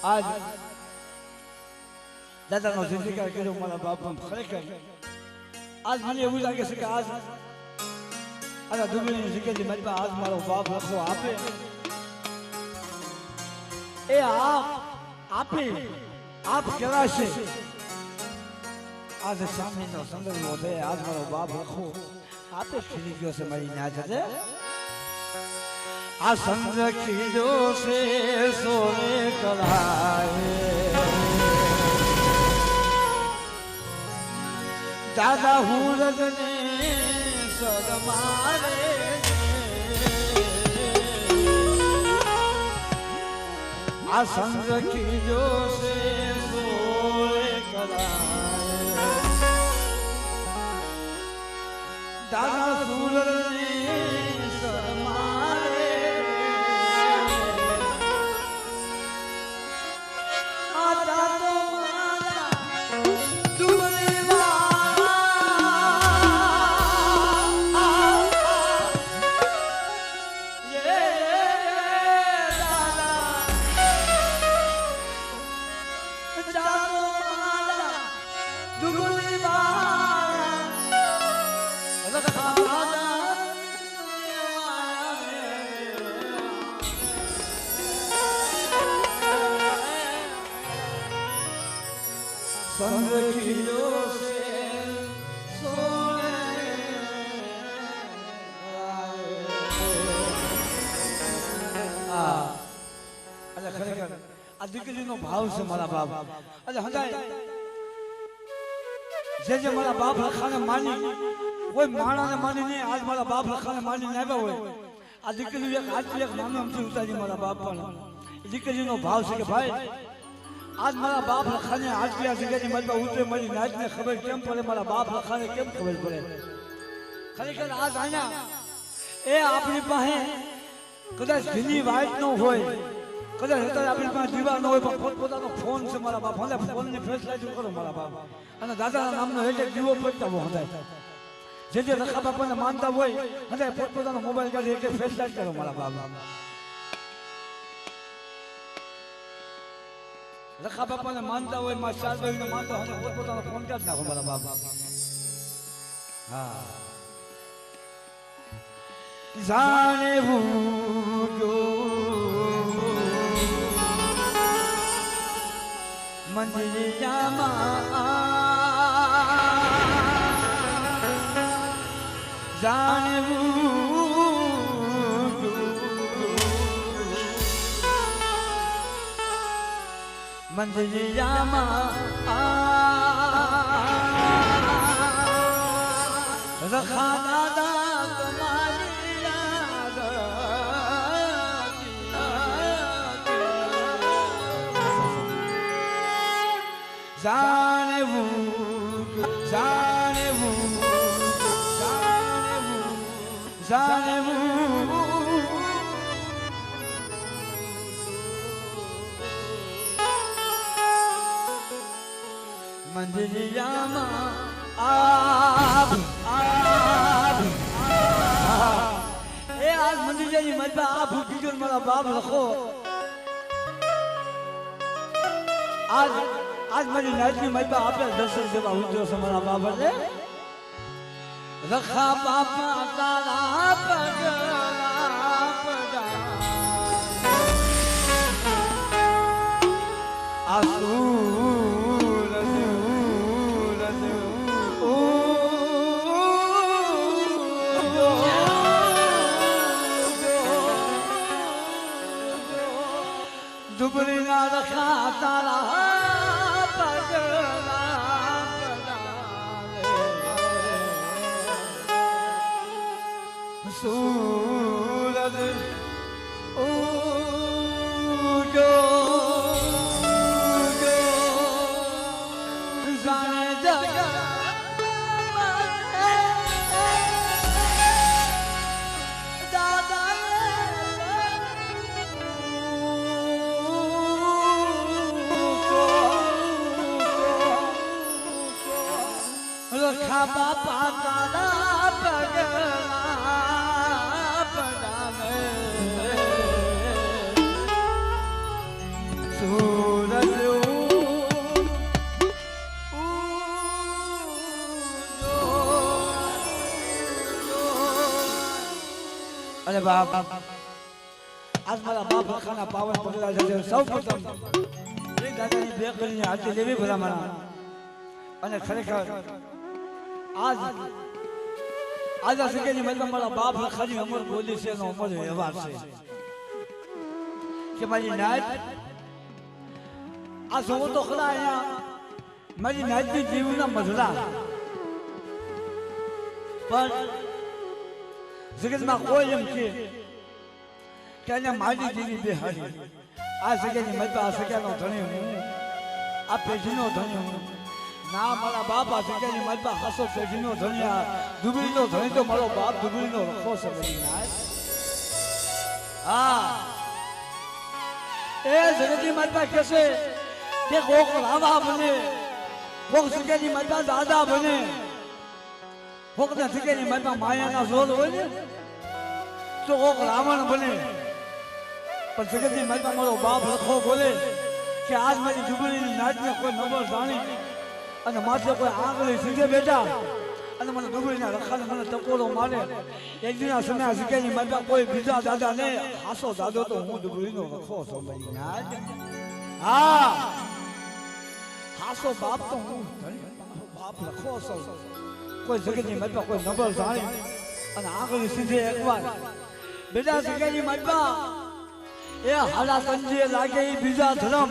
आज દાદાનો જિંદગી કર્યો મારા બાપ ખરેખર આજ મને એવું લાગે છે કે આજ આના દુબળીની જિંદગી મારી આજ મારો બાપ લખો આપે એ આપે આપ કહેવાશે આજ સામેનો સંદર્ભ વધે આજ મારો બાપ લખો આપે ખીલી ગયો છે મારી ના જશે આ સંગ ખીજો છે સોને કરાય દાદા હુરજને સદમારે આ સંગ ખીજો છે સોને કરાય દાદા હુરજને સદમારે આ દીકરીનો ભાવ છે મારા બાપ એટલે હંધાય જે મારા બાપ લખાને માની કોઈ માણાને માની નહીં આજ મારા બાપ લખાને માનીને આવ્યા હોય આ દીકરી એક આટલી એક માનવથી ઉતારી મારા બાપ પણ દીકરીનો ભાવ છે કે ભાઈ આજ મારા બાપ લખાને આટલી આ જગ્યાની મારી ઉતરે મારી નાચને ખબર કેમ પડે મારા બાપ લખાને કેમ ખબર પડે ખરેખર આજ અહીંયા એ આપણી પાસે કદાચ ઘીની વાઇટ ન હોય કદાચ અત્યારે આપણી પાસે દીવા ન હોય પણ પોતપોતાનો ફોન છે મારા બાપ હંધે ફોનની ફેસલાઇટ કરો મારા બાપ અને દાદાના નામનો એટલે દીવો પડતા હોય હંધે જે રખા બાપાને માનતા હોય હંધે પોતપોતાનો મોબાઈલ કાઢી એટલે ફેસલાઇટ કરો મારા બાપ રખા બાપાને માનતા હોય માં ચાર ભાઈને માનતા હોય પોતપોતાનો ફોન કાઢી નાખો મારા બાપ હા જાણે ભૂજો મંદિરમાં જાણવું મંદિરમાં રખા દાદા તમારી જાણવું જાણવું જાણવું જાણવું મંદિરિયામાં આપ એ આજ મંદિરિયાની મજબા આ ભૂખી ગયો મારા બાપ લખો આજ મારી નાચની મજબા આપણે દર્શન જેવા ઉતર્યો છે મારા બાપ એટલે રખા બાપા તારા પગલા પડા दुबली ना रखा तारा पगला पड़ा सूरज उगो जाने जगा रखा बापा तारा पगला पड़ा અરે બાપ આજ મારા બાપ લખાના પાવન પગલા છે સૌ પ્રથમ એ દાદાની બે કરીને હાથી લેવી ભલા મારા અને ખરેખર આજ સકેની મતલબ મારા બાપ લખાની અમર બોલી છે એનો અમર વ્યવહાર છે કે મારી નાત આ જોવો તો ખરા અહીંયા મારી નાતની જીવના મધડા પણ જગતમાં કોઈ એમ કે એને મારી દીધી બેહાડી આ જગ્યાની મત આ જગ્યાનો ધણી હું આ પેઢીનો ધણી હું ના મારા બાપ આ જગ્યાની મત હાસો પેઢીનો ધણી આ દુબળીનો ધણી તો મારો બાપ દુબળીનો રખો છે બધી હા એ જગતની મત કહેશે કે કોક રાવા બને કોક જગ્યાની મત દાદા બને કોક ના જગ્યાની મત માયાના જોર હોય ને તો કોક રાવણ બને પણ જગતની મતમાં મારો બાપ લખો બોલે કે આજ મારી દુબળીની નાચને કોઈ નંબર જાણી અને માથે કોઈ આંગળી સીધે બેઠા અને મને દુબળીના રખાને મને ટકોરો મારે એક દિના સમય જગ્યાની મતમાં કોઈ બીજા દાદા ને હાસો દાદો તો હું દુબળીનો રખો છો મારી નાચ હા હાસો બાપ તો હું બાપ લખો છો કોઈ જગતની મતમાં કોઈ નંબર જાણી અને આંગળી સીધે એકવાર બેટા જગ્યાની મતમાં એ હાડા તંજીએ લાગે એ બીજા ધર્મ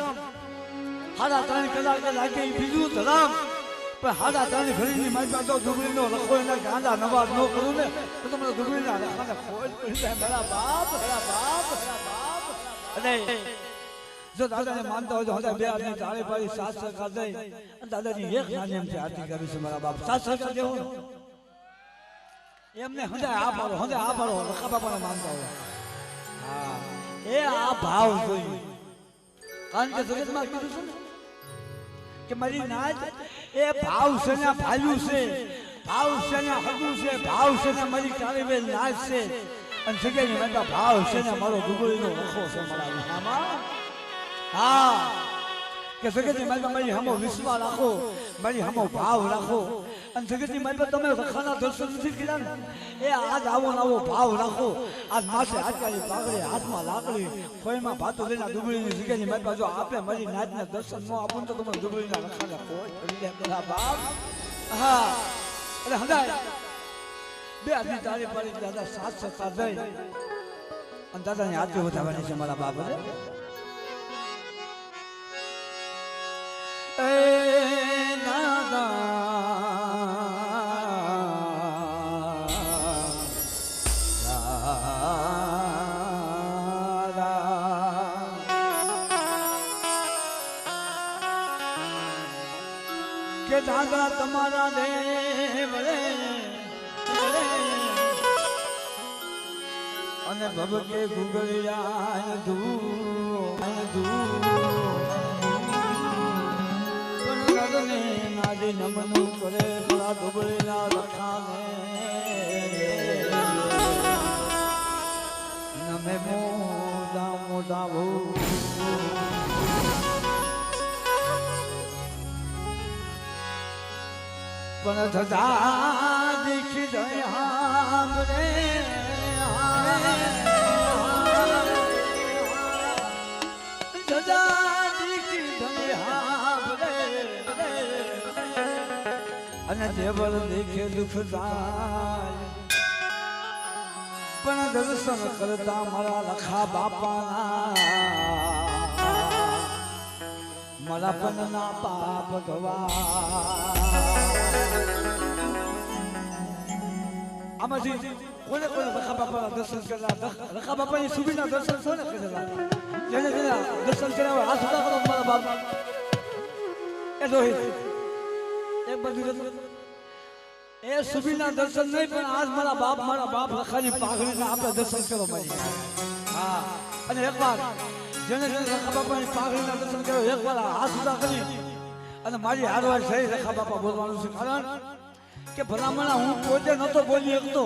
હાડા 3 કલાકે લાગે એ બીજું ધર્મ પણ હાડા 3 ઘડીની મારી તો દુબળીનો લખો એના ગાંડા નવાજ ન કરું ને તો તમને દુબળીના લખાને ખોજ પડી જાય મારા બાપ અને જો દાદાને માનતા હોય તો હજાર બે આદમી તાળી પાડી 7 સરકાર દઈ અને દાદાની એક નાની એમથી આરતી કરી છે મારા બાપ 7 સરકાર દેવું એમને હજાર આ પાડો લખા બાપાને માનતા હોય હા એ આ ભાવ જોઈએ કારણ કે જગતમાં કીધું છે ને કે મારી નાચ એ ભાવ છે ને ભાલ્યું છે ભાવ છે ને હગું છે ભાવ છે ને મારી કાળીબેન નાચ છે અને જગ્યાની માતા ભાવ છે ને મારો દુબળીનો રખો છે મારા વિહામાં હા કે જગતની માતા મારી હમો વિશ્વાસ રાખો મારી હમો ભાવ રાખો અને જગતની માતા તમે રખાના દર્શન નથી કર્યા ને એ આજ આવો નવો ભાવ રાખો આજ માથે હાથકારી પાઘડી હાથમાં લાકડી કોઈમાં ભાતો લઈને દુબળીની જગ્યાની માતા જો આપે મારી નાચના દર્શન ન આપું તો તમે દુબળીના રખાને કોઈ કરી લે બધા બાપ હા એટલે હંધાય બે આદમી તાળી પાડી દાદા 7 સરકાર દઈ અને દાદાની આરતી વધારવાની છે મારા બાપ એ દાદા કે દાદા તમારા દેવ અને ભગકે ગુગળિયા પણ નાદી નમનું કરે બડા દુબળીના રખાને નમે મોટા પણ થતા દીખી દયા રે અને દેવલ દેખે દુઃખ જાય પણ દર્શન કરતા મારા લખા બાપાના મારા પનના પાપ ગવા આમાંથી કોને લખા બાપાના દર્શન કરેલા લખા બાપાની સુબીના દર્શન છે ને કરેલા જેને દર્શન કર્યા હાથ ઉઠા કરો મારા બાપ એ રોહિત એક બધું એ સુબીના દર્શન નહીં પણ આજ મારા બાપ લખાની પાઘડીને આપણે દર્શન કરો મારી હા અને એકવાર જેને લખા બાપાની પાઘડીના દર્શન કર્યો એકવાર હાથ ઉઠા કરી અને મારી હારવાર થઈ લખા બાપા બોલવાનું છે કારણ કે ભલામણા હું પોતે નતો બોલી શકતો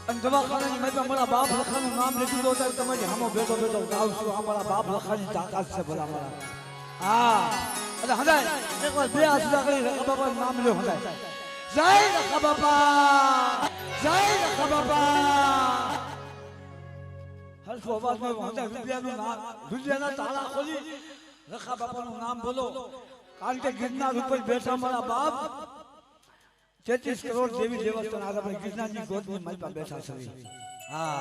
અને દવાખાનાની મેં મારા બાપ લખાનું નામ લીધું તો તમારી હામો બેઠો ગાવ છું આ મારા બાપ લખાની તાકાત છે ભલામણા હા અને હંધાય એકવાર બે હાથ ઉઠા કરી લખા બાપાનું નામ લ્યો હંધાય જય લખા બાપા હરખો અવાજમાં વાંધા વિદ્યાના તાળા ખોલી રખા બાપાનું નામ બોલો કારણ કે ગિરનાર ઉપર બેઠા મારા બાપ 33 કરોડ દેવી દેવતાના આપણે ગિરનારની ગોદની માલપા બેઠા છે હા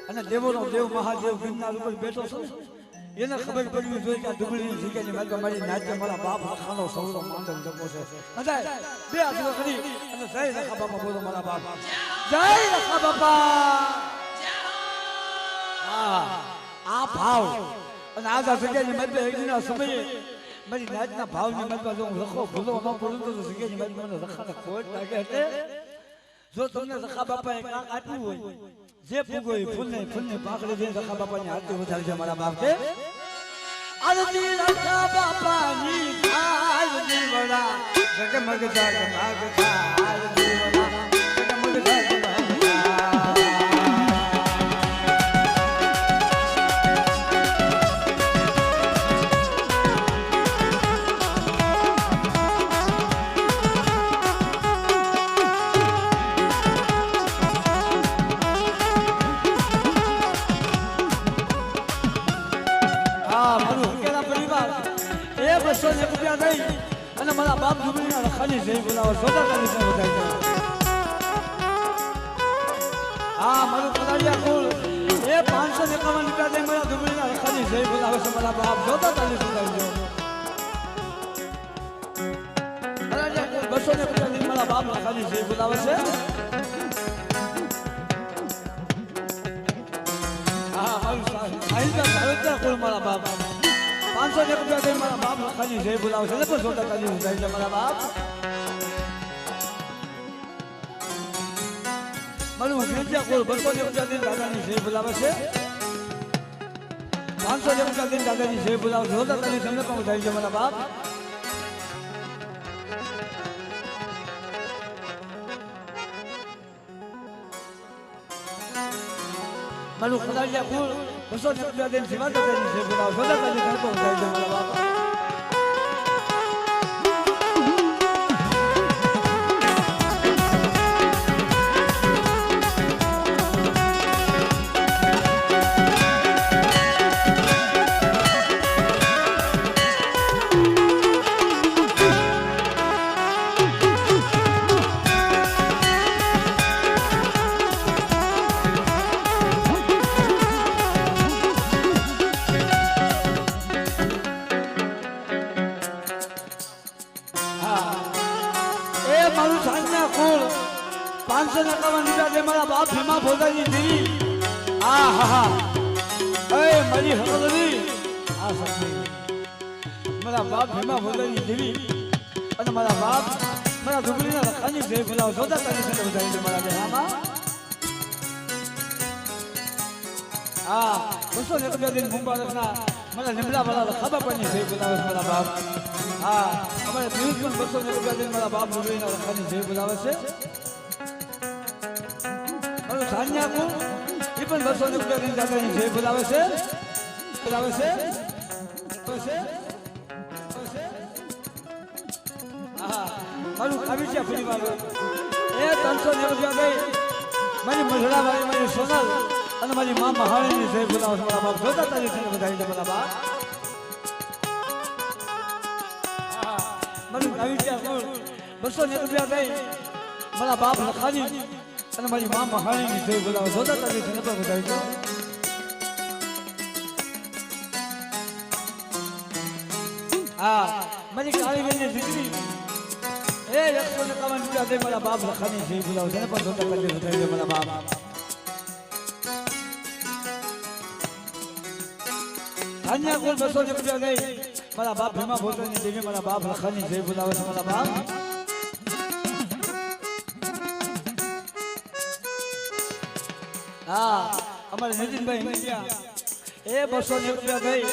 અને દેવોનો દેવ મહાદેવ ગિરનાર ઉપર બેઠો છે એને ખબર પડવી જોઈએ કે ડુંગળીની જગ્યાની માલપા મારી નાચે મારા બાપ લખાનો સૌનો માંડલ જપો છે અજાય બે હાથ કરી અને જય રખા બાપા બોલો મારા બાપ જય રખા બાપા આ ભાવ અને આ જગ્યાની માલપા એકના સમયે મારી નાચના ભાવની માલપા જો હું લખો ભૂલો ન બોલું તો જગ્યાની માલપા મને રખાને ખોટ લાગે એટલે જો તમને રખા બાપાએ કાંક આપ્યું હોય જે પૂગો એ ફૂલને પાકડી દઈને રખા બાપાની આરતી વધારજે મારા બાપ છે આરતી રખા બાપાની આરતી વડા જગમગ જગમગ આરતી વડા જગમગ જગમગ રૂપિયા દઈ અને મારા બાપ ડુંગળીના રખાની જઈ બોલાવો સોદા તારી સાથે વધાઈ હા મારું કદાડિયા કુલ એ 551 રૂપિયા દઈ મારા ડુંગળીના રખાની જઈ બોલાવે છે મારા બાપ સોદા તારી સાથે કદાડિયા કુલ 250 રૂપિયા દઈ મારા બાપ રખાની જઈ બોલાવે છે હા મારું સાહિત્ય કુલ મારા બાપ 501 રૂપિયા દઈ મારા બાપ લખાની જય બોલાવશે ને પણ સોદા તારી ઉધારી છે મારા બાપ મારું વિદ્યા કોલ 201 રૂપિયા દઈ દાદાની જય બોલાવે છે 501 રૂપિયા દઈ દાદાની જય બોલાવે સોદા તારી તમને પણ ઉધારી છે મારા બાપ મારું ખદાડિયા કુલ 200 રૂપિયા દઈને જીવા દાદાની છે બોલાવો સોદા તારી ઘર પર ઉધારી છે મારા બાપા મારું સાંજના કુલ 551 રૂપિયા દે મારા બાપ ભીમા ભોજાની દેવી આ હા હા એ મારી હકલરી આ સત્ય મારા બાપ ભીમા ભોજાની દેવી અને મારા બાપ મારા ડુંગળીના રખાની જય બોલાવો સોદા તારી સાથે વધારી દે મારા બેહામાં હા 201 રૂપિયા દે મુંબારકના મારા લીમડા વાળા રખા બાપાની જય બોલાવે મારા બાપ હા અમારે દિવસ પણ 201 રૂપિયા દઈને મારા બાપ ડુંગળીના રખાની જય બોલાવે છે મારું સાન્યા કુલ એ પણ 201 રૂપિયા દઈને દાદાની જય બોલાવે છે હા મારું આવી છે ફરી વાર એ 301 રૂપિયા દઈ મારી મજડા ભાઈ મારી સોનલ અને મારી મા મહારાણીની જય બોલાવે મારા બાપ જોતા તારી સાથે વધારી દે મારા બાપ મારું આવી છે 201 રૂપિયા દઈ મારા બાપ લખાની અને મારી મા મહારાણીની જય બોલાવે જોતા તારી સાથે વધારી દે હા મારી કાળી બેનની દીકરી એ 151 રૂપિયા દઈ મારા બાપ લખાની જય બોલાવે છે પણ જોતા તારી વધારી દે મારા બાપ अन्या कुल 201 રૂપિયા દઈ મારા બાપ ભીમા ભોજાની દેવી મારા બાપ લખાની જય બોલાવે છે મારા બાપ હા અમારે નીતિનભાઈ હિંગિયા એ 201 રૂપિયા દઈ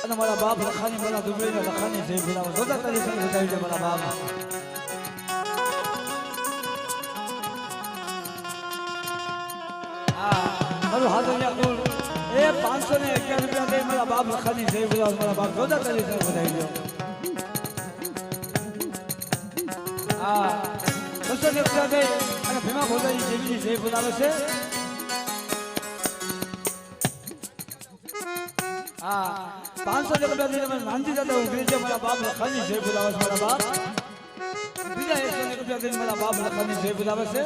અને મારા બાપ લખાની મારા ડુંગળીના લખાની જય બોલાવે જોતા તારી સાથે વધારી દે મારા બાપ હા મારું હાથરિયા કુલ એ 511 રૂપિયા દઈ મારા બાપ લખાની જય બોલાવે મારા બાપ જોતા તારી સાથે વધારી દો હા 201 રૂપિયા દઈ અને ભીમા ભોજાની દેવીની જય બોલાવે છે हाँ 500 रुपया देने में नांदी दादा उगरी जो मेरा बाप लखानी से बुलावा मेरा बाप बीजा 100 रुपया देने मेरा बाप लखानी से बुलावा से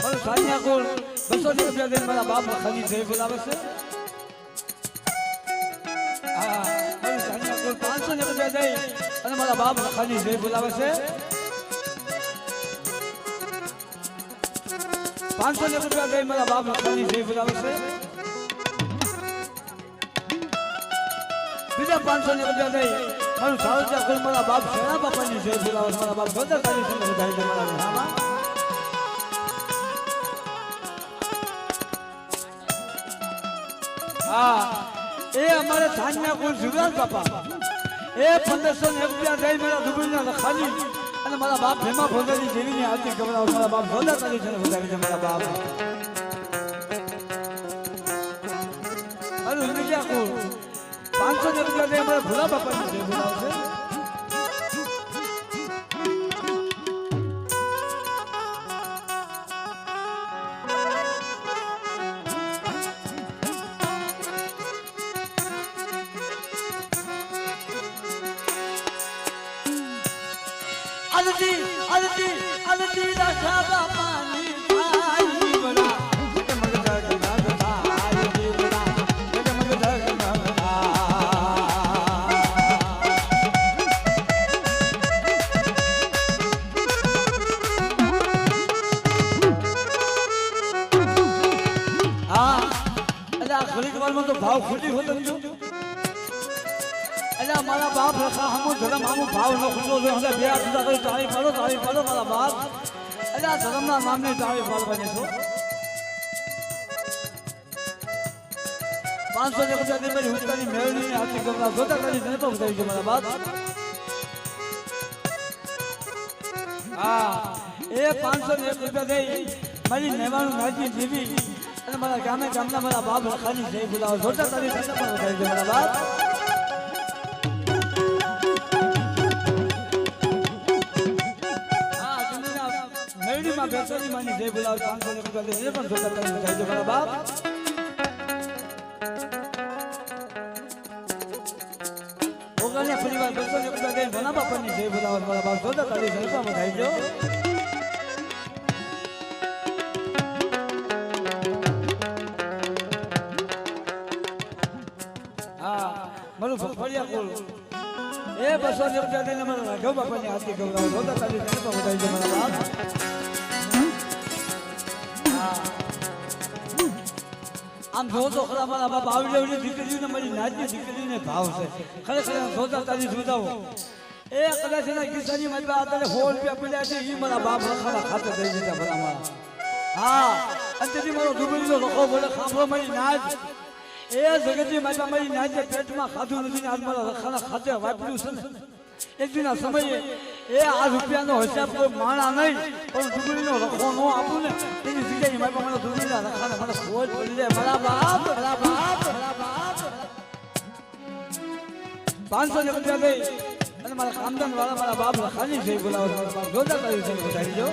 और सानिया को 200 रुपया देने मेरा बाप लखानी से बुलावा से हाँ और सानिया को 500 रुपया दे और मेरा बाप लखानी से बुलावा से 500 रुपया दे मेरा बाप लखानी से बुलावा से બીજા 500 રૂપિયા દઈ મારું સાવજા કોઈ મારા બાપ સેના બાપાની જય બોલાવે મારા બાપ બધા તારી સંગ વધાઈ દે મારા નામા હા એ અમારે ધાન્યા કોઈ જુગાર બાપા એ 1500 રૂપિયા દઈ મારા દુબઈના લખાની અને મારા બાપ ભેમા ભોગરી જેવીની આરતી કરાવે મારા બાપ બધા તારી સંગ વધાઈ દે મારા બાપ અરે ઉનક્યા કો 500 रुपया दे हमारे भोला बापा ने दे बोला उसे अलती रखा बापा ने भाई बड़ा में तो भाव खुली होता नहीं अरे हमारा बाप रखा हम धर्म हम भाव न खुलो जो हमें बिया सुधा कर तारीफ करो हमारा बाप अरे धर्म ना नाम ने तारीफ पाल बने सो 500 रुपया दे मेरी हुक्का नहीं मेरी नहीं आती कमरा सोता करी नहीं तो बताइए हमारा बाप हाँ ये 500 रुपया दे मेरी नेवानु नाची देवी मारा गामे गामना मारा बाप लखानी जय बुलाओ छोटा तारी संग पर बताई दे मारा बाप हां तुमने ना मेरी मां बेसरी मानी जय बुलाओ 500 रुपया दे ये पण छोटा तारी बताई दे मारा बाप ओगने परिवार 200 रुपया दे बना बाप ने जय बुलाओ मारा बाप छोटा तारी संग पर बताई दो मनु फफड़िया को ए 200 रुपया देने में राघव बापा ने आरती गौरव होता ताली ने तो बताई दे मेरा बाप आम जो तो खरा मारा बाप आवड़ी दीकरी ने मारी नाची दीकरी ने भाव से खरे खरे होता ताली सुधाओ ए कदा से ना किसानी में बात है होल पे पड़े છે ઈ મારા બાપ ખાના ખાતે દઈ દીધા ભલા મારા હા અંતથી મારો દુબળીનો લખો બોલે ખાંભો મારી નાચ એ જગતની માતા મારી નાચે પેટમાં ખાધું નથી ને આજ મારા ખાના ખાતે વાપર્યું છે ને એક દિના સમયે એ આ રૂપિયાનો હિસાબ કોઈ માણા નહીં પણ દુબળીનો લખો નો આપું ને એની જગ્યાએ મારા મને દુબળીના લખાને મને ખોજ પડી જાય મારા બાપ 500 રૂપિયા દઈ અને મારા ખાનદાન વાળા મારા બાપ લખાની છે બોલાવો મારા બાપ જોતા કરી છે બતાવી દો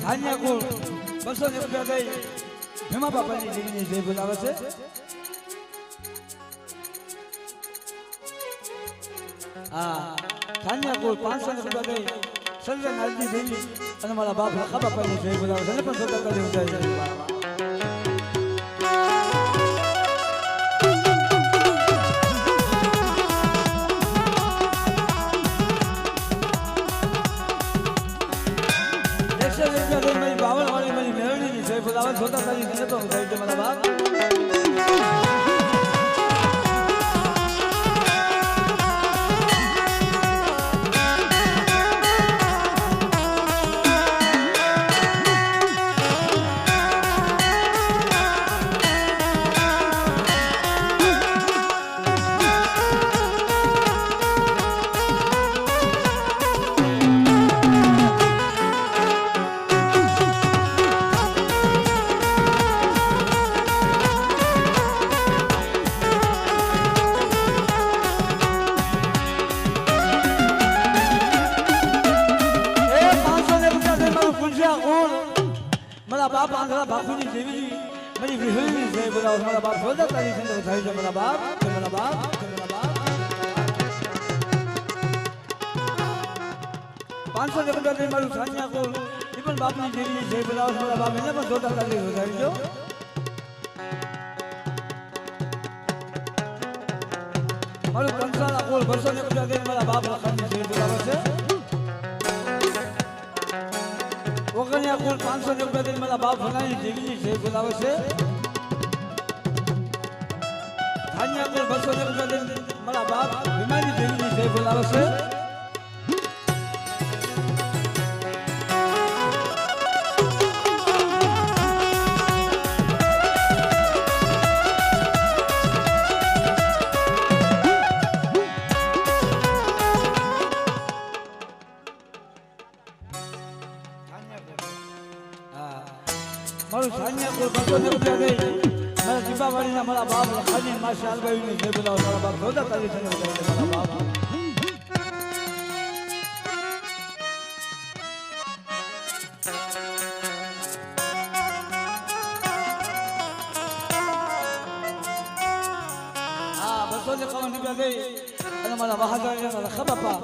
ધાન્યા કો 200 રૂપિયા દઈ ભીમા બાપાની જીવની જય બોલાવે છે હા ધાન્યા કો 500 રૂપિયા દઈ સંજય નાલજી દેવી અને મારા બાપ લખા બાપાની જય બોલાવે છે પણ જોતા કરી ઉતારી છે बोलावा छोटा तारी ने तो बताई दे मेरा बाप બાપ આંધળા બાપુની દેવી મારી વિહળી જય બોલાવો મારા બાપ જોરદાર તારી સંદર થાય છે મારા બાપ મારા બાપ મારા બાપ 500 રૂપિયા મારું સાન્યા કોલ એ પણ બાપની દેવી જય બોલાવો મારા બાપ એને પણ જોરદાર તારી વધારી દો મારું કંસાળા કોલ 200 રૂપિયા મારા બાપ લખાણની જય બોલાવે છે ઓગણ્યા કુલ 500 રૂપિયા મારા બાપ ભણાની દેવીની જય બોલાવે છે ધાન્યા કુલ 200 રૂપિયા મારા બાપ વિમાની દેવીની જય બોલાવે છે મારું સાન્યા કોઈ 200 રૂપિયા દઈ મારા દીપાવાળીના મારા બાપ લખાની માં શાલભાઈની જય બોલાવો મારા બાપ જોરદાર તારી સંગ મારા બાપ હા 251 રૂપિયા દઈ અને મારા બહાદુર લખા બાપા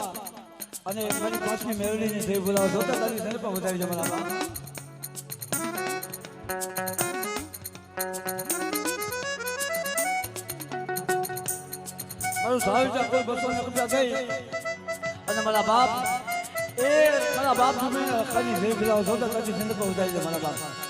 અને મારી પાંચમી મેળવીની જય બોલાવો જોરદાર તારી સંગ પણ વધારી છે મારા બાપ મારું સાહિત્ય કોઈ 200 રૂપિયા દઈ અને મારા બાપ ખાલી જય બોલાવો જોતા તારી સંદ પર ઉતારી દે મારા બાપ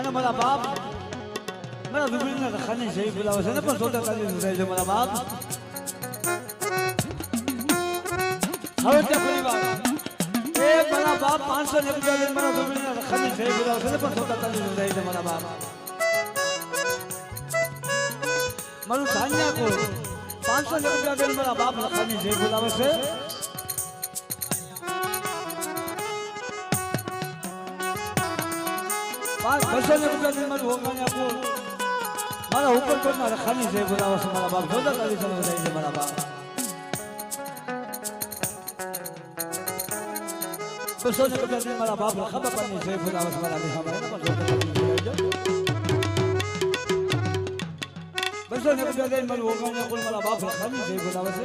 અને મારા બાપ મારા વિભીના લખાની જય બોલાવે છે ને પણ જોતા તારી ઉધાઈ છે મારા બાપ હવે તે પરિવાર મારા બાપ 500 રૂપિયા મારા વિભીના લખાની જય બોલાવે છે ને પણ જોતા તારી ઉધાઈ છે મારા બાપ મારું ધાન્યા કોલ 500 રૂપિયા મારા બાપ લખાની જય બોલાવે છે બસો રૂપિયા મારું હોગાને આપું મારા ઉપર કોઈના રખાની જય બોલાવે છે મારા બાપ જોતા તારી સંગ વધારી છે મારા બાપ 200 રૂપિયા મારા બાપ લખા બાપાની જય બોલાવે છે મારા નિહામા એને પણ જોતા તારી 200 રૂપિયા મારું હોગાને આપું મારા બાપ લખાની જય બોલાવે છે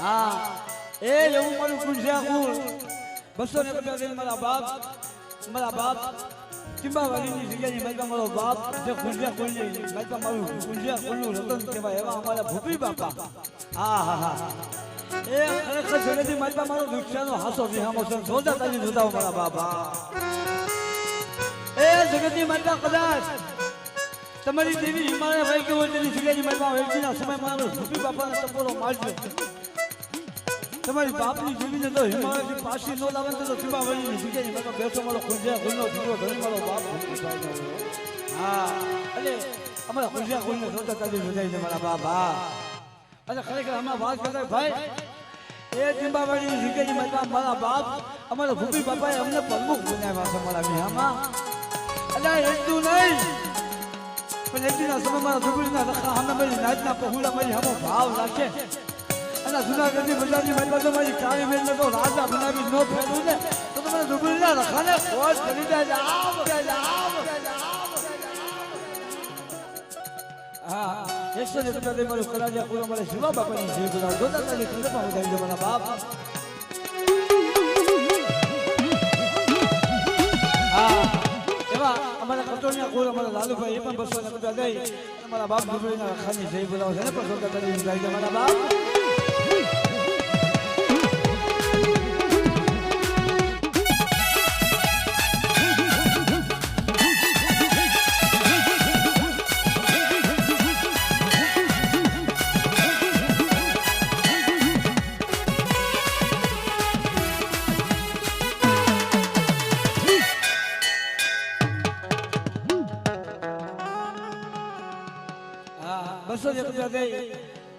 હા એવું મારું કુંજ્યા કુલ 200 રૂપિયા મારા બાપ ચિંબાવાળીની જગ્યાની મારી મારો બાપ જે કુંજ્યા કુલની મારી મારું કુંજ્યા કુલનું રતન કહેવાય એવા અમારા ભૂપી બાપા હા ખરેખર જગતથી મારી મારો દુખ્યાનો હાસો વિહામો છે જોતા તારી જોતા મારા બાપા જગતની મારી કદાચ તમારી દેવી હિમાલય ભાઈ કે હોય તેની જગ્યાની મારી વેચીના સમય મારો ભૂપી બાપાને ટપોરો મારજો તમારી બાપની જીવીને તો હિમાલયથી પાછી નો લાવે તો ચિંબાવાળીની જગ્યાની મારો બેસો મારો કુંજ્યા કુલનો ધીરો ધણી મારો બાપ હા એટલે અમારા કુંજ્યા કુલને જોતા તારી જોડાઈ છે મારા બાપ હા અને ખરેખર હમણાં વાત કરતા ભાઈ ચિંબાવાળીની જગ્યાની મારા બાપ અમારા ભૂપી બાપાએ અમને પ્રમુખ બનાવ્યા છે મારા વિહામાં અલા એટલું નહીં પણ એટલીના સમયમાં ડુંગળીના રખા સામે મારી નાચના પહોળા મારી સામે ભાવ રાખે અને જુનાગઢની બજારની મારી બાજુ મારી કાળી મેલને તો રાજા બનાવી ન ફેરવું ને તો તમારે ડુંગળીના રખાને ખોજ કરી દે હા 100 રૂપિયા દે મારું કરાજ્યા પૂરો મારે શિવા બાપાની જય બોલાવ દોતા તારી ખંડમાં વધારી દે મારા બાપ હા એવા અમારા કટોરિયા કોર અમારા લાલુભાઈ એ પણ 200 રૂપિયા દઈ અમારા બાપ ડુંગળીના રખાની જય બોલાવ છે ને પણ દોતા તારી વધારી દે મારા બાપ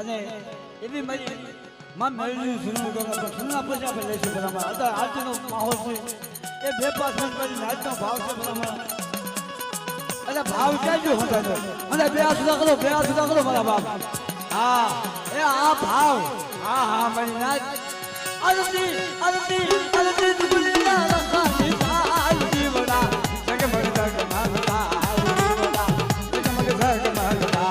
અને એવી મારી માં મેળવી સુનું સુના પૈસા પર લેશે બરાબર અત્યારે આજનો માહોલ છે એ 2-5 મિનિટ પછી નાચનો ભાવ છે બરાબર એટલે ભાવ ક્યાં ગયો હોતા અને 2 સુધા કરો મારા બાપ હા એ આ ભાવ હા હા મારી નાચ અલતી દુનિયા રખાની આલતી વડા જગે મગતા કે માગતા વડા જગે મગતા કે માગતા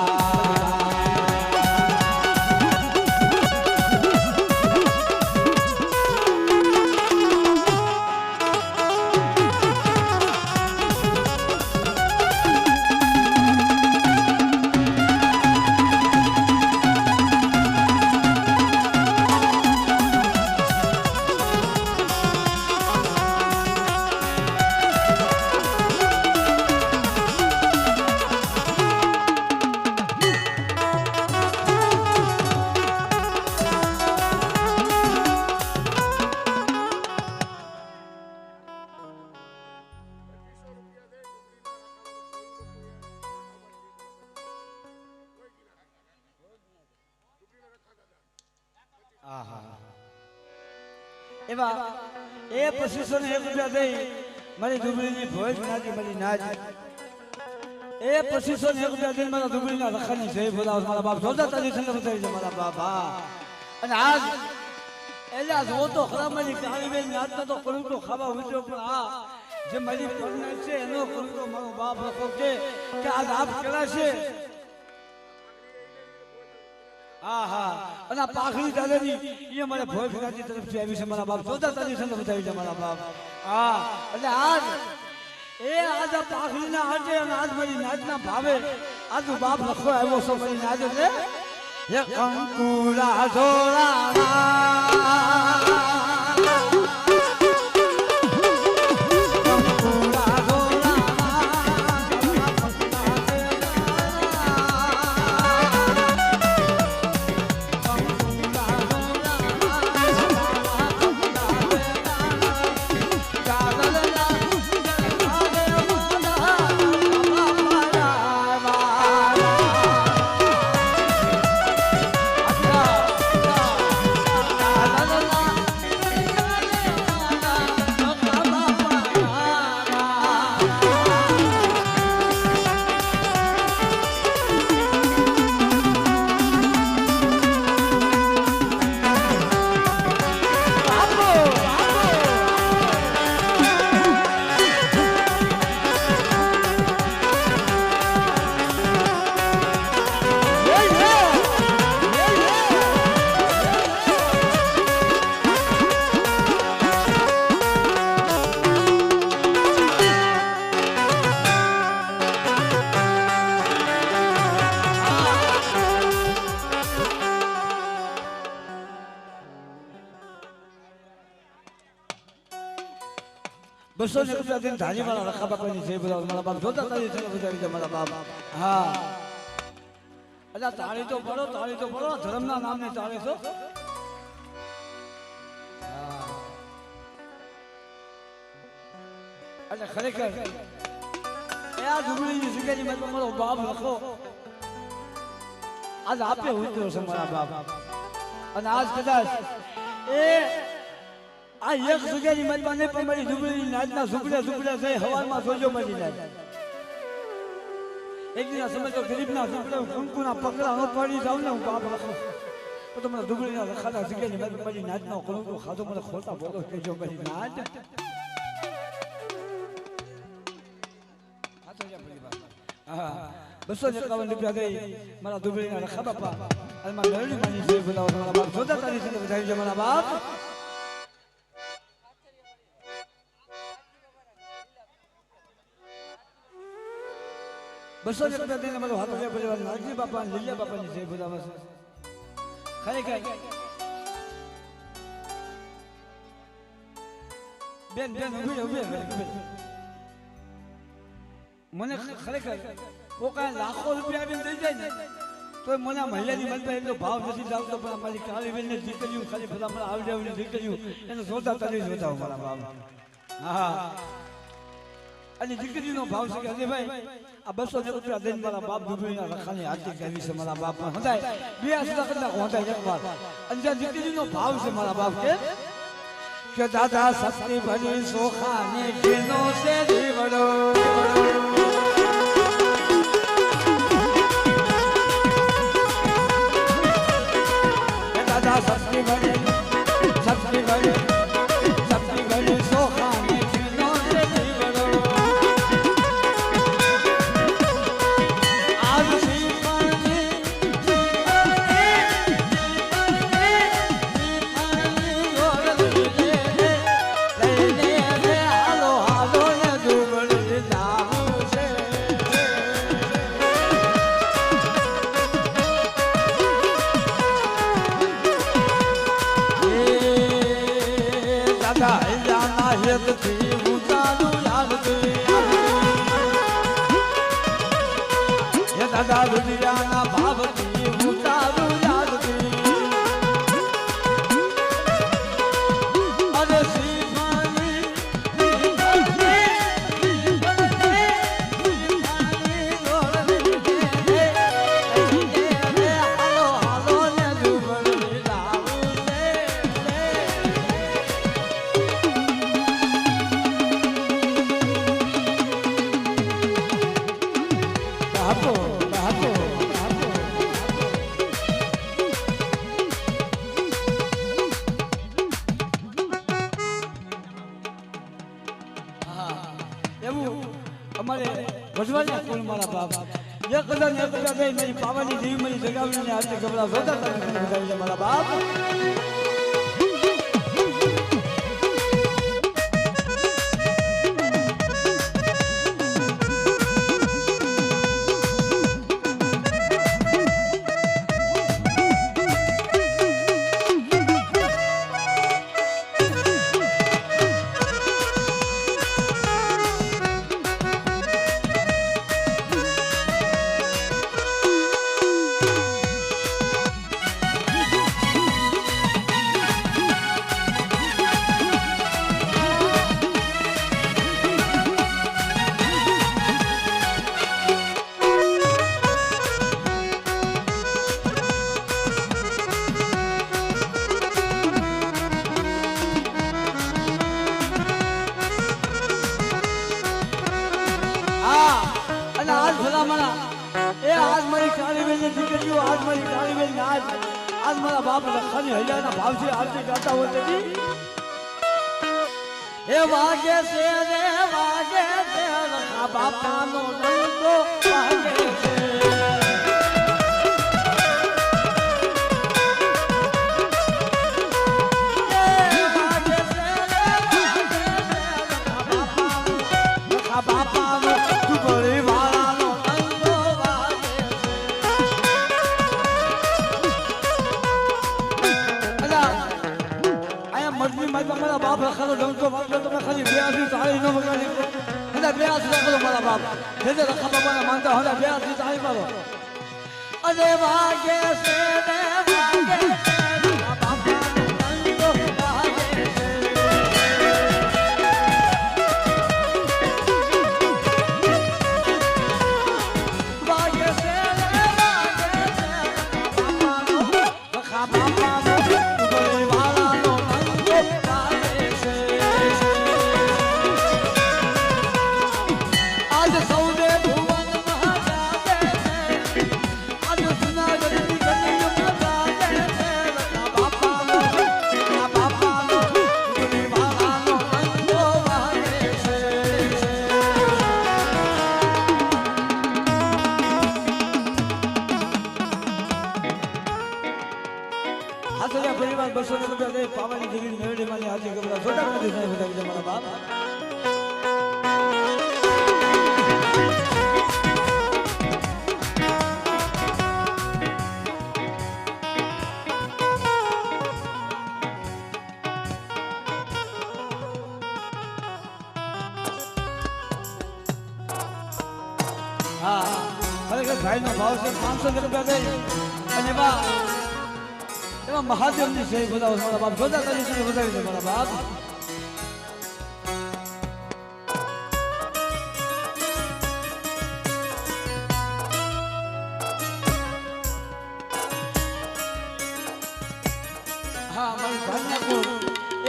એવા એ 2501 રૂપિયા દઈ મારી ડુંગળીની ભોજ નાચી મારી નાચ એ 2501 રૂપિયા દઈ મારા ડુંગળીના રખાની જય બોલાવ મારા બાપ જોતા તારી ઠંડ બતાવી છે મારા બાપ અને આજ એલા જો તો ખરા મારી કાળી બેન નાચતા તો કરું તો ખાવા ઉજો પણ આ જે મારી પરનાઈ છે એનો કરું તો મારો બાપ લખો કે આજ આપ કેલા છે હા હા અને પાખડી દાદાની એ મને ભોય ફરાજી તરફથી આવી છે મારા બાપ જોતા તારી ઠંડ બતાવી છે મારા બાપ હા એટલે આજ આ પાખડીના આજે અને આજ મારી નાચના ભાવે આજ બાપ લખો આવ્યો છો મારી નાચ એટલે હે કંકુરા જોડા બસો ને રૂપિયા દઈને ધારી વાળા રખા બાપાની જય બોલાવ મારા બાપ જોતા તારી ઠંડ બતાવી છે મારા બાપ હા અલા તાળી તો પડો ધર્મના નામને તાળી છો એટલે ખરેખર એ આ ડુંગળીની જગ્યાની માં મારો બાપ લખો આજ આપે ઉતર્યો છે મારા બાપ અને આજ કદાચ એ આ એક જગ્યાની મજમાં નહીં પણ મારી ડુંગળીની નાચના ઝૂકડે થઈ હવારમાં જોજો મારી નાચ એક દિન સમય તો ગરીબના કંકુના પકડા ન પડી જાવ ને હું બાપ લખો તો તમને દુબળીના લખાતા શીખે ને મેં મારી નાચનો કંકુ ખાધો મને ખોટા બોલો કહેજો મારી નાચ હા 251 રૂપિયા દઈ મારા દુબળીના લખા બાપા અને મારા મેળવી માની જય બોલાવો મારા બાપ જોતા તારી સાથે વધારી છે મારા બાપ બસો રૂપિયા દઈને મારો હાથ પરિવાર નાગજી બાપા લીલા બાપાની જય બોલાવે છે ખરેખર બેન ઉભી મને ખરેખર કોકા લાખો રૂપિયા આપીને દઈ જાય ને તો મને મહિલાની મનપા એટલો ભાવ નથી આવતો પણ અમારી કાળી બેનને દીકરીઓ ખાલી બધા મને આવડે દીકરીઓ એને જોતા તરી જોતા મારા બાપ હા અને દીકરીનો ભાવ છે કે અરે ભાઈ આ 200 રૂપિયા દઈને મારા બાપ દુબળીના લખાની આરતી કરવી છે મારા બાપ હંધાય બે આસલા કલાક હંધાય એકવાર અને જ્યાં દીકરીનો ભાવ છે મારા બાપ કે દાદા સસ્તી ભરી સોખાને ઘેનો છે દીવડો દાદા સસ્તી ભરી સોખાને ઘેનો છે દીવડો દાદા રુદિયાના ભાવથી ઉતારું યાદથી અરે શ્રીમાની હાલો ને દુબળી લાવું આપો અમારે વજવાના કોણ મારા બાપ એક કદાચ ગઈ મારી પાવાની દેવી મારી જગાવણીને હાથે ગબડા જોતા હતા મારા બાપ आज मारा बाप लखानी हजाना भाव से आरती गाता होते थी हे वागे से लखा बापा नो डंको वागे से लखा बापा नो दुबड़ी वाला नो डंको वागे मजबूरी मत मारा बाप रखा डंको वागे तो मैं खाली बेआसी ताली न बगाड़ी हदा बेआसी रखो मारा बाप जैसे रखा बाबा ना मानता हदा बेआसी ताली मारो अरे वागे से बाबा डंको वागे से वागे से रखा बाबा दुबई वाला नो डंको वागे से आज सौदे भुवन महाराज મારા બાપ હા ખરેખર ભાઈનો ભાવ છે 500 રૂપિયા દઈ અને એમાં મહાદેવની સેવા બોલાવો મારા બાપ જોતા કરી વધારી દે મારા બાપ હા મારું ભાઈના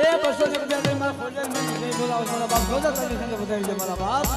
એ 200 રૂપિયા દઈ મારા ખોડિયારની સેવા બોલાવો મારા બાપ જોતા કરી વધારી દે મારા બાપ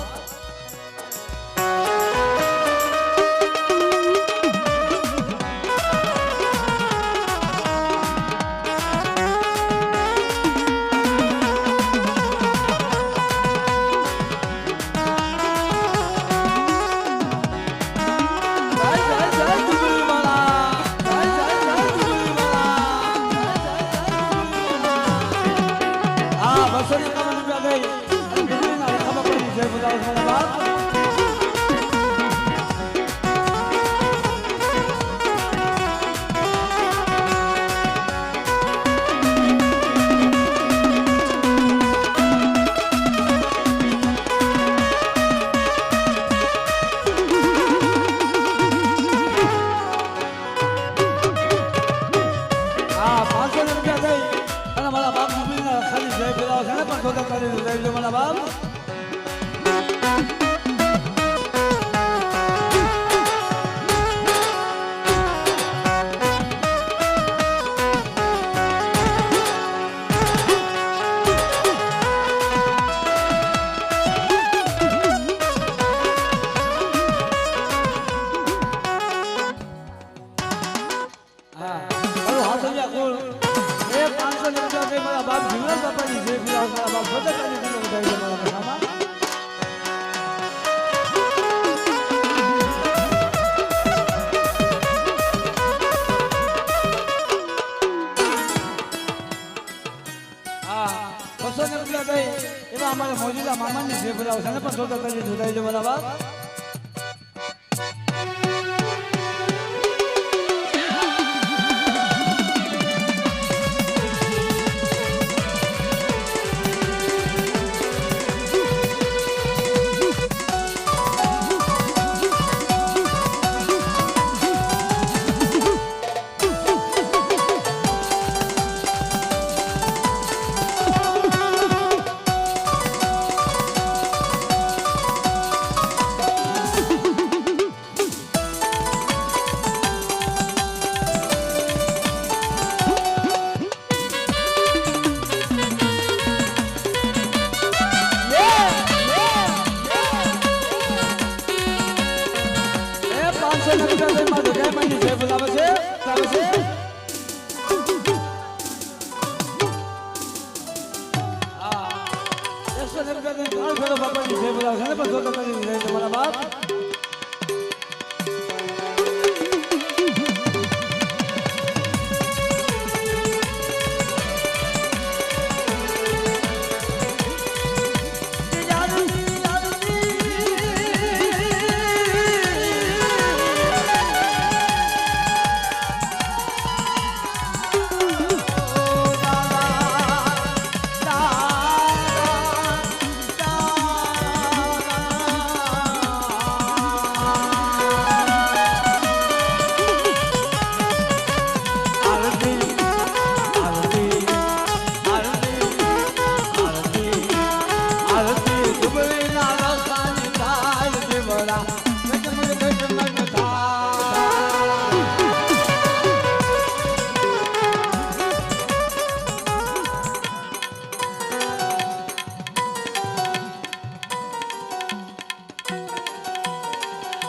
મામાની જે બોલાવો છે પણ જોતા કરી જોડાઈ દે મારા બાપ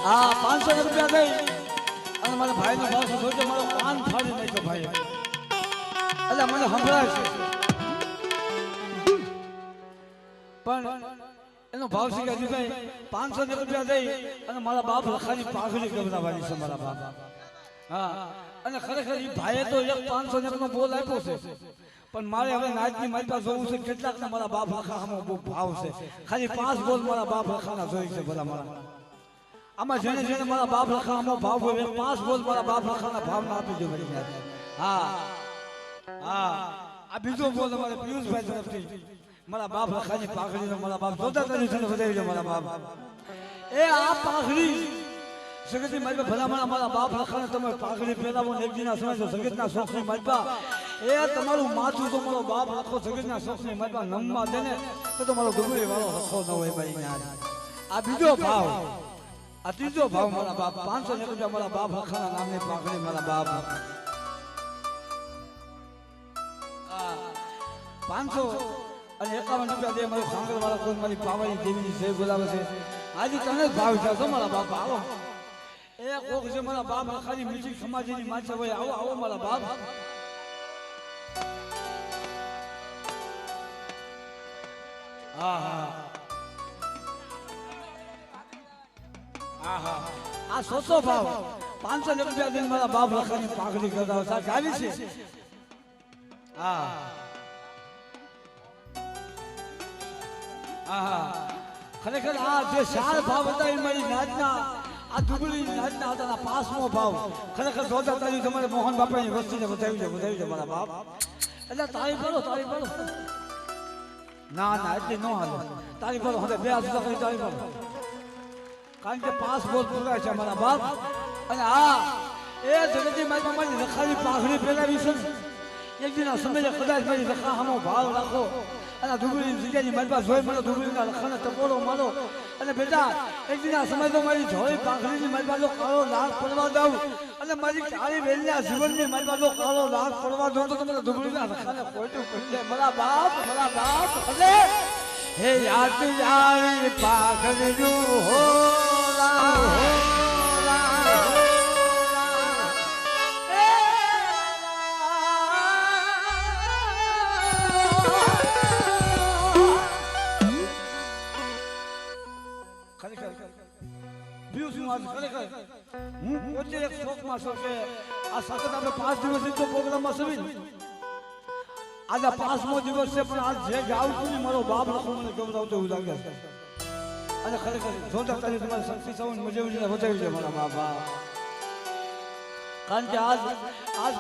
હા 500 રૂપિયા દઈ અને મારા ભાઈનો ભાવ સોચો મારો કાન ફાડી નાખ્યો ભાઈ એટલે મને સંભળાય છે પણ એનો ભાવ છે કે હજી 500 રૂપિયા દઈ અને મારા બાપ લખાની પાઘડી ગબરાવાની છે મારા બાપ હા અને ખરેખર એ ભાઈએ તો 1 500 નો બોલ આપ્યો છે પણ મારે હવે નાચની મારી પાસે જોવું છે કેટલાક ને મારા બાપ લખામાં બહુ ભાવ છે ખાલી 5 બોલ મારા બાપ લખાના જોઈ છે ભલા મારા આમાં જેને જેને મારા બાપ લખામાં ભાવ હોય 5 બોલ મારા બાપ લખાના ભાવના આપી દો ભરી હા હા આ બીજો બોલ અમારે પિયુષભાઈ તરફથી મારા બાપ લખાની પાઘડીનો મારા બાપ જોતા તરી છે વધાવી દો મારા બાપ એ આ પાઘડી સગતની મારી ભલામણ મારા બાપ લખાને તમે પાઘડી પહેરાવો નેગજીના સમય સગતના શોખની મારી એ તમારું માથું તો મારો બાપ લખો સગતના શોખની મારી નમવા દે ને તો મારો ડુંગળી વાળો લખો ન હોય ભાઈ આ બીજો ભાવ આ ત્રીજો ભાવ મારા બાપ 500 રૂપિયા મારા બાપ લખાના નામની પાઘડી મારા બાપ 500 અને 51 રૂપિયા દે મારી સાંગળ વાળા કોઈ મારી પાવાની દેવીની સેવ બોલાવે છે આજે તને જ ભાવ છે મારા બાપ આવો એ કોક છે મારા બાપ લખાની મીઠી સમાજીની માથે હોય આવો આવો મારા બાપ આ સોસો ભાવ 500 રૂપિયા દઈને મારા બાપ લખાની પાઘડી કરતા સાહેબ આવી છે ખરેખર આ જે 4 ભાવ હતા એ મારી નાચના આ દુબળી નાચના હતા 5મો ભાવ ખરેખર જોતા તારી તમારે મોહન બાપાની વસ્તીને વધાવી દે મારા બાપ એટલે તારી બોલો ના એટલી ન હાલે તારી બોલો હવે 2 કરી તારી બોલો કારણ કે 5 બોલ પૂરા છે મારા બાપ અને એ જગતની મારી રખાની પાઘડી પહેરાવી છે એક દિના સમયે કદાચ મારી રખા હમો ભાવ રાખો અને દુબળી જગ્યાની મારી પાસે જોઈ મને દુબળીના લખાને ટપોરો મારો અને બેટા એક દિના સમય તો મારી જોઈ પાઘડીની મારી પાસે કાળો લાગ પડવા દઉં અને મારી કાળી વેલના જીવનની મારી પાસે કાળો લાગ પડવા દઉં તો મને દુબળીના લખાને કોઈટું પડે મારા બાપ એટલે હે યાદ જાવી પાઘડીનું હોલા હું પોતે એક શોખમાં છું કે આ સતત આપણે 5 દિવસથી તો પ્રોગ્રામમાં સવી આજે 5મો દિવસ છે પણ આજ જે ગાઉં છું ને મારો બાપ લખો મને ગમરાવતો એવું લાગે છે અને ખરેખર જોતા તારી તમારી શક્તિ સૌને મજેવીને વધાવી છે મારા બાપા કારણ કે આજ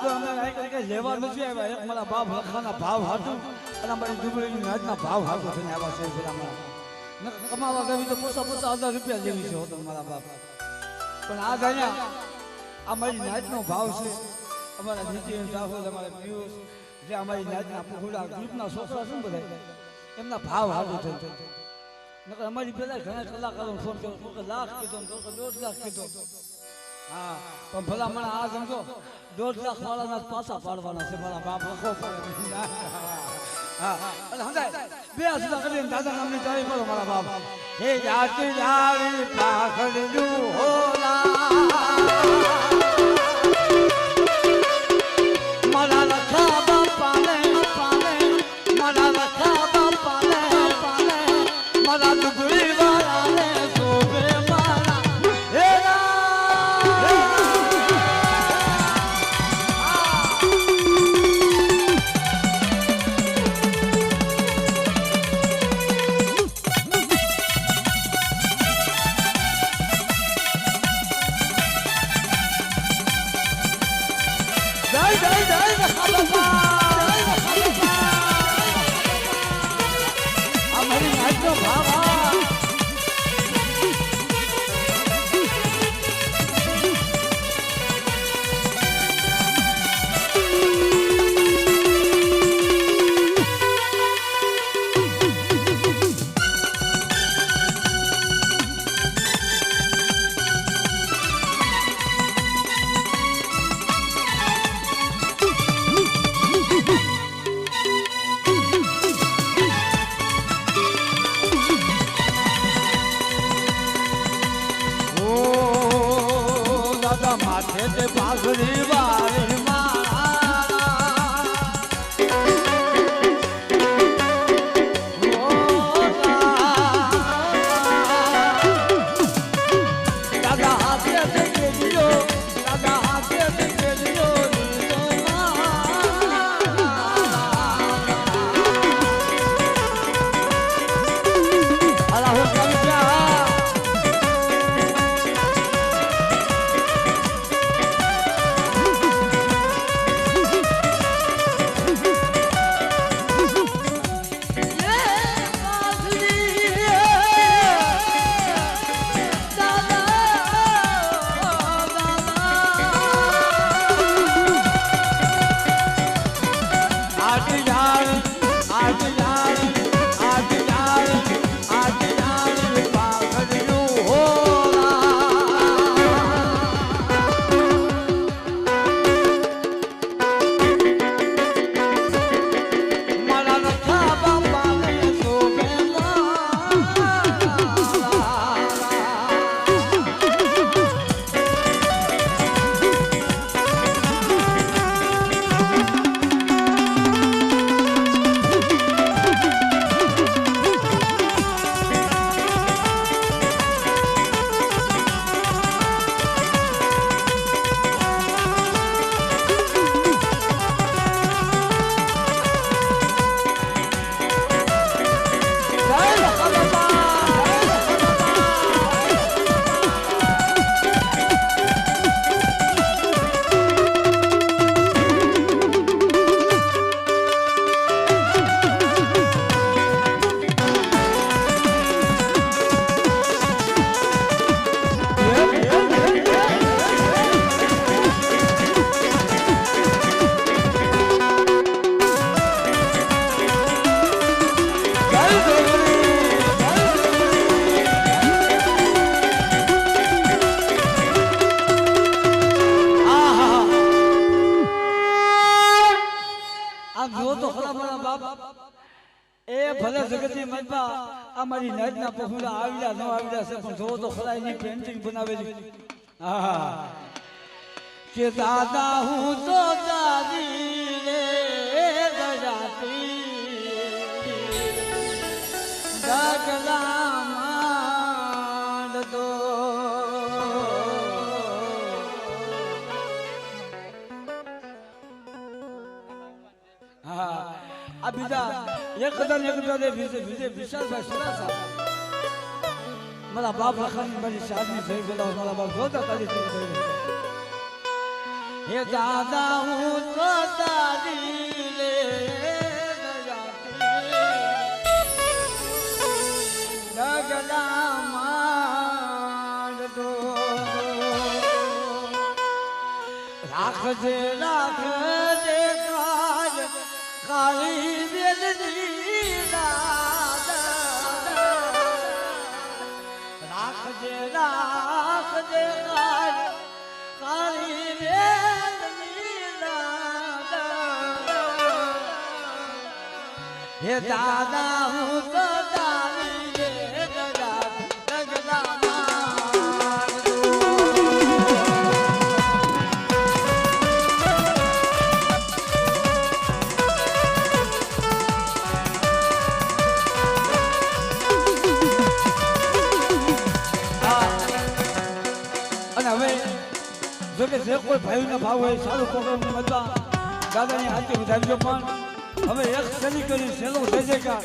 તો અમે કઈ લેવા નથી આવ્યા એક મારા બાપ લખાના ભાવ હાટું અને અમારી દુબળીની નાચના ભાવ હાટું થઈને આવ્યા છે પેલા કમાવા ગઈ તો 50,000 રૂપિયા જેવી છે હોતો મારા બાપ પણ આ અહીંયા અમારી નાચનો ભાવ છે અમારા નીતિન રાહુલ અમારા પિયુષ જે અમારી નાચના પુખુડા ગ્રુપના છોકરા છે ને બધા એમના ભાવ હાટું થયું નકર અમારી પેલા ઘણા કલાકારોને ફોન કર્યો કોઈ લાખ કીધો કોઈ 1.5 લાખ કીધો પણ ભલા મને આ સમજો 1.5 લાખ વાળાના પાછા પાડવાના છે મારા બાપ લખો પડે અને હંદાય 2 કરીને દાદા નામની ચાવી પડો મારા બાપ હે જાતી જાવી પાઘડીનું હોલા મારા લખા બાપાને મારા લખા બાપાને મારા દુબળી વાળાને શોભે મારા હે પાઘડી વાળી અમારી નાઈટના પહોંચા આવ્યા ન આવ્યા છે પણ જોવો તો ખરા એની પેન્ટિંગ બનાવેલી હા કે દાદા હું તો તારી રે ગજાતી ગગલા માંડ દો હા આ બીજા એક વિશાલભાઈ સુરાસા મારા બાપ લખાની મારી શાદી થઈ ગયેલા મારા બાપ જોતા તારી થઈ હે દાદા હું તો તારી રે ગગલા માંડ દો રાખજે રાખજે કાળી વેલની દાદા રાખજે રાખજે કાળી વેલની દાદા હે દાદા હું તો તારી રે ગગલા જોકે જે કોઈ ભાઈના ભાવ હોય સારું પ્રોગ્રામ મજા દાદાની હાથે વધારજો પણ હવે એક સદી કરી સેલો જજેકાર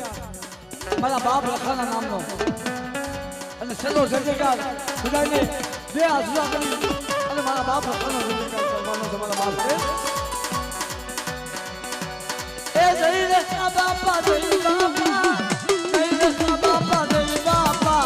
મારા બાપ લખાના નામનો અને સેલો જજેકાર બધાને બે આસુરા કરી અને મારા બાપ લખાનો જજેકાર કરવાનો છે મારા બાપ એ જય રે બાપા જય બાપા જય રે બાપા જય બાપા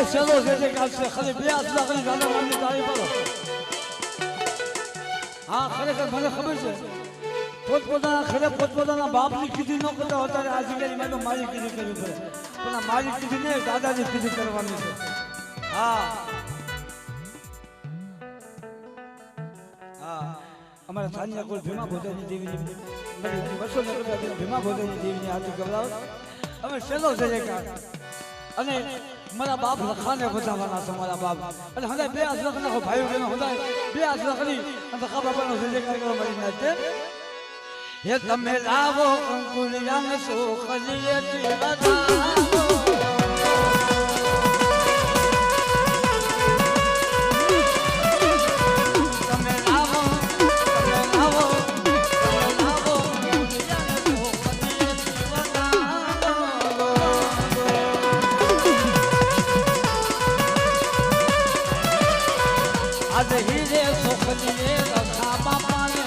ચલો જે કાલશે ખાલી બે આટલા કરી દાદા નામની તારીફ કરો હા ખરેખર મને ખબર છે પોતપોતાના બાપની કીધી ન કરતા અત્યારે આ જગ્યાની મેં મારી કીધી કરવી પડે પણ આ મારી કીધી ને દાદાની કીધી કરવાની છે હા હા અમારા સાનિયા કોઈ ભીમા ભોજાની દેવીની વર્ષો ભીમા ભોજાની દેવીની હાથી ગવડાવ અમે ચલો જે કાલ અને મારા બાપ લખાને બધાવાના છે મારા બાપ અને હવે બે આસરા નાખો ભાઈઓ બહેનો હદાય બે આસરા કરી અને લખા બાપાનો જે કાર્યક્રમ મળી નાખે હે તમે લાવો અંકુરિયાને સોખલીએથી બધાવો हीरे सुख दिए रखा बापा